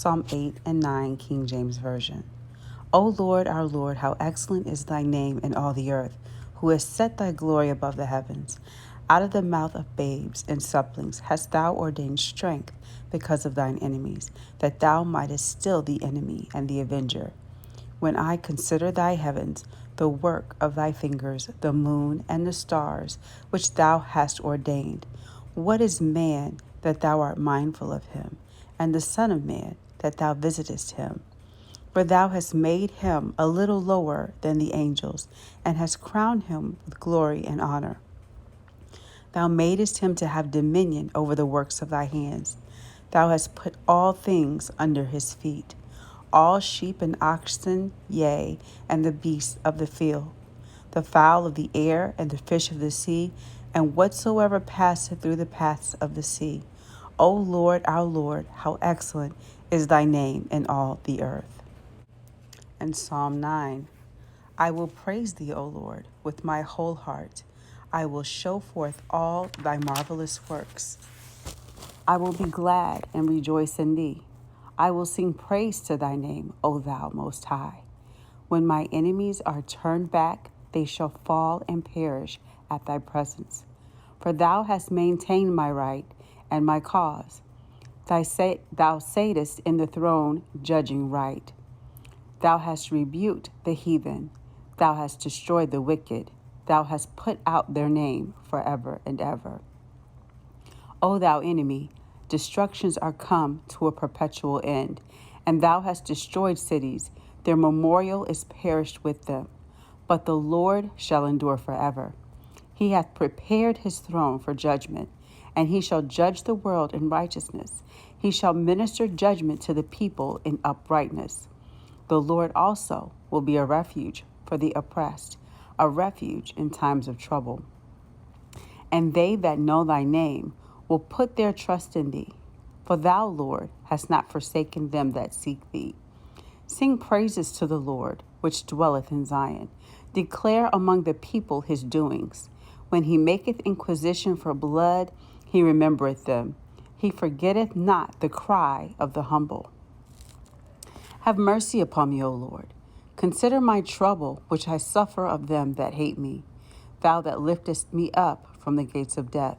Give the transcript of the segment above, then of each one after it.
Psalm 8 and 9, King James Version. O Lord, our Lord, how excellent is thy name in all the earth, who has set thy glory above the heavens. Out of the mouth of babes and sucklings hast thou ordained strength because of thine enemies, that thou mightest still the enemy and the avenger. When I consider thy heavens, the work of thy fingers, the moon and the stars, which thou hast ordained, what is man that thou art mindful of him, and the Son of Man that thou visitest him? For thou hast made him a little lower than the angels, and hast crowned him with glory and honor. Thou madest him to have dominion over the works of thy hands. Thou hast put all things under his feet, all sheep and oxen, yea, and the beasts of the field, the fowl of the air, and the fish of the sea, and whatsoever passeth through the paths of the sea. O Lord, our Lord, how excellent is thy name in all the earth. And Psalm 9. I will praise thee, O Lord, with my whole heart. I will show forth all thy marvelous works. I will be glad and rejoice in thee. I will sing praise to thy name, O thou most high. When my enemies are turned back, they shall fall and perish at thy presence. For thou hast maintained my right and my cause. Thou satest in the throne, judging right. Thou hast rebuked the heathen. Thou hast destroyed the wicked. Thou hast put out their name forever and ever. O thou enemy, destructions are come to a perpetual end, and thou hast destroyed cities. Their memorial is perished with them. But the Lord shall endure forever. He hath prepared his throne for judgment, and he shall judge the world in righteousness. He shall minister judgment to the people in uprightness. The Lord also will be a refuge for the oppressed, a refuge in times of trouble. And they that know thy name will put their trust in thee. For thou, Lord, hast not forsaken them that seek thee. Sing praises to the Lord, which dwelleth in Zion. Declare among the people his doings. When he maketh inquisition for blood, he remembereth them. He forgetteth not the cry of the humble. Have mercy upon me, O Lord. Consider my trouble, which I suffer of them that hate me. Thou that liftest me up from the gates of death,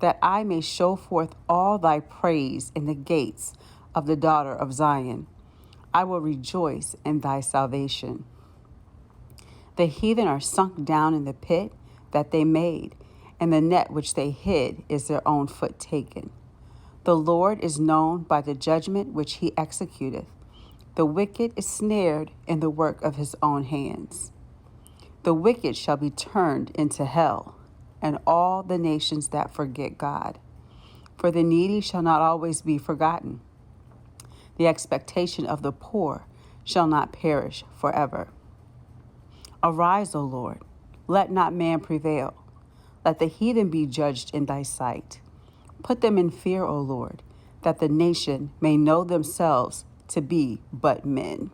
that I may show forth all thy praise in the gates of the daughter of Zion. I will rejoice in thy salvation. The heathen are sunk down in the pit that they made, and the net which they hid is their own foot taken. The Lord is known by the judgment which he executeth. The wicked is snared in the work of his own hands. The wicked shall be turned into hell, and all the nations that forget God. For the needy shall not always be forgotten. The expectation of the poor shall not perish forever. Arise, O Lord, let not man prevail. Let the heathen be judged in thy sight. Put them in fear, O Lord, that the nation may know themselves to be but men.